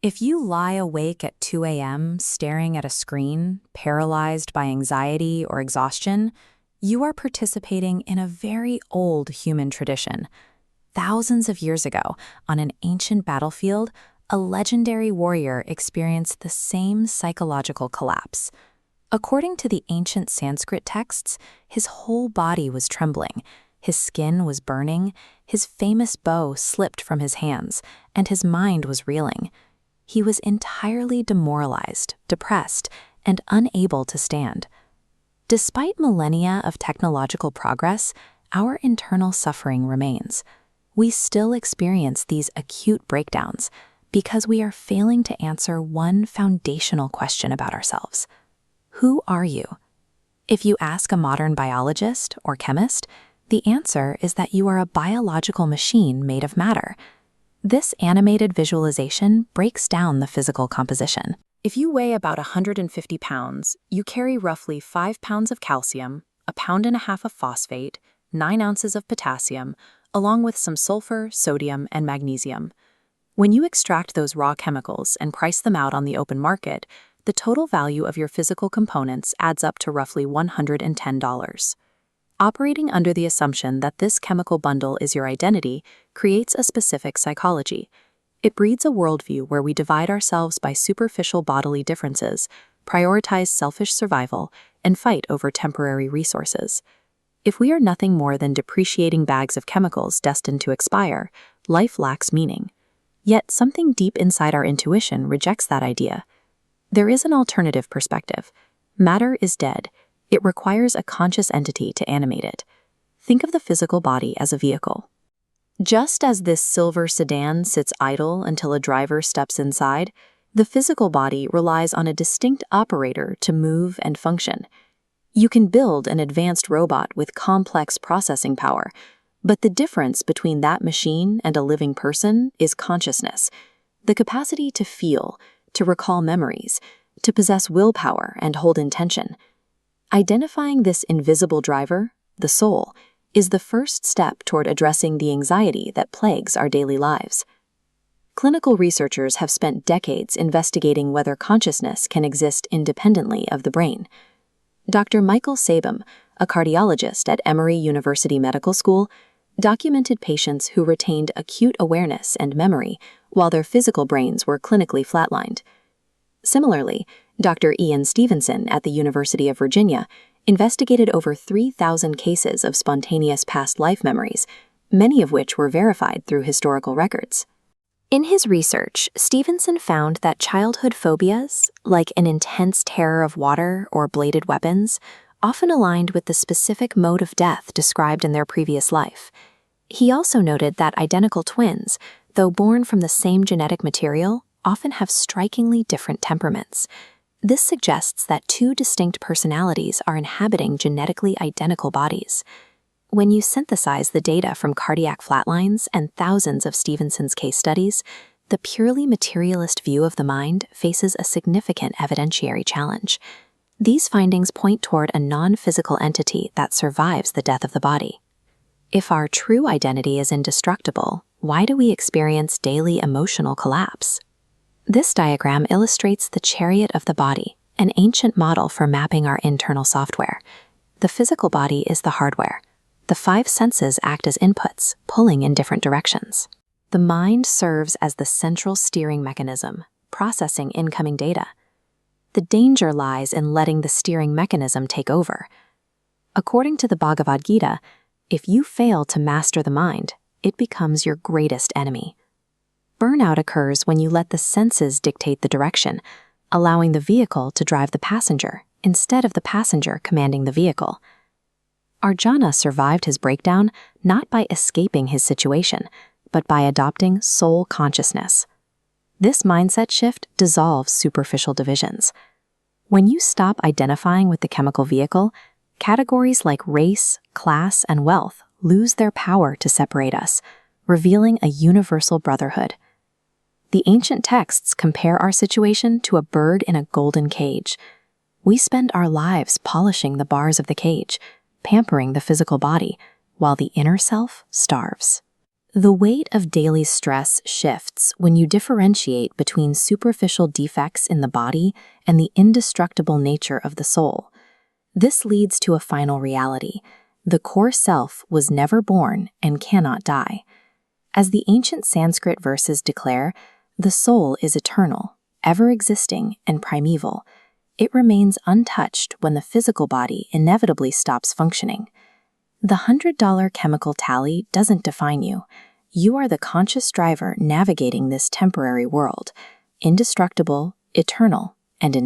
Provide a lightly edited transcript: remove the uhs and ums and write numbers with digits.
If you lie awake at 2 a.m. staring at a screen, paralyzed by anxiety or exhaustion, you are participating in a very old human tradition. Thousands of years ago, on an ancient battlefield, a legendary warrior experienced the same psychological collapse. According to the ancient Sanskrit texts, his whole body was trembling, his skin was burning, his famous bow slipped from his hands, and his mind was reeling. He was entirely demoralized, depressed, and unable to stand. Despite millennia of technological progress, our internal suffering remains. We still experience these acute breakdowns because we are failing to answer one foundational question about ourselves. Who are you? If you ask a modern biologist or chemist, the answer is that you are a biological machine made of matter. This animated visualization breaks down the physical composition. If you weigh about 150 pounds, you carry roughly 5 pounds of calcium, 1.5 pounds of phosphate, 9 ounces of potassium, along with some sulfur, sodium, and magnesium. When you extract those raw chemicals and price them out on the open market, the total value of your physical components adds up to roughly $110. Operating under the assumption that this chemical bundle is your identity creates a specific psychology. It breeds a worldview where we divide ourselves by superficial bodily differences, prioritize selfish survival, and fight over temporary resources. If we are nothing more than depreciating bags of chemicals destined to expire, life lacks meaning. Yet something deep inside our intuition rejects that idea. There is an alternative perspective. Matter is dead. It requires a conscious entity to animate it. Think of the physical body as a vehicle. Just as this silver sedan sits idle until a driver steps inside, the physical body relies on a distinct operator to move and function. You can build an advanced robot with complex processing power, but the difference between that machine and a living person is consciousness, the capacity to feel, to recall memories, to possess willpower and hold intention. Identifying this invisible driver, the soul, is the first step toward addressing the anxiety that plagues our daily lives. Clinical researchers have spent decades investigating whether consciousness can exist independently of the brain. Dr. Michael Sabom, a cardiologist at Emory University Medical School, documented patients who retained acute awareness and memory while their physical brains were clinically flatlined. Similarly, Dr. Ian Stevenson at the University of Virginia investigated over 3,000 cases of spontaneous past life memories, many of which were verified through historical records. In his research, Stevenson found that childhood phobias, like an intense terror of water or bladed weapons, often aligned with the specific mode of death described in their previous life. He also noted that identical twins, though born from the same genetic material, often have strikingly different temperaments. This suggests that two distinct personalities are inhabiting genetically identical bodies. When you synthesize the data from cardiac flatlines and thousands of Stevenson's case studies, the purely materialist view of the mind faces a significant evidentiary challenge. These findings point toward a non-physical entity that survives the death of the body. If our true identity is indestructible, why do we experience daily emotional collapse? This diagram illustrates the chariot of the body, an ancient model for mapping our internal software. The physical body is the hardware. The 5 senses act as inputs, pulling in different directions. The mind serves as the central steering mechanism, processing incoming data. The danger lies in letting the steering mechanism take over. According to the Bhagavad Gita, if you fail to master the mind, it becomes your greatest enemy. Burnout occurs when you let the senses dictate the direction, allowing the vehicle to drive the passenger instead of the passenger commanding the vehicle. Arjuna survived his breakdown not by escaping his situation, but by adopting soul consciousness. This mindset shift dissolves superficial divisions. When you stop identifying with the chemical vehicle, categories like race, class, and wealth lose their power to separate us, revealing a universal brotherhood. The ancient texts compare our situation to a bird in a golden cage. We spend our lives polishing the bars of the cage, pampering the physical body, while the inner self starves. The weight of daily stress shifts when you differentiate between superficial defects in the body and the indestructible nature of the soul. This leads to a final reality. The core self was never born and cannot die. As the ancient Sanskrit verses declare, the soul is eternal, ever-existing, and primeval. It remains untouched when the physical body inevitably stops functioning. The $100 chemical tally doesn't define you. You are the conscious driver navigating this temporary world, indestructible, eternal, and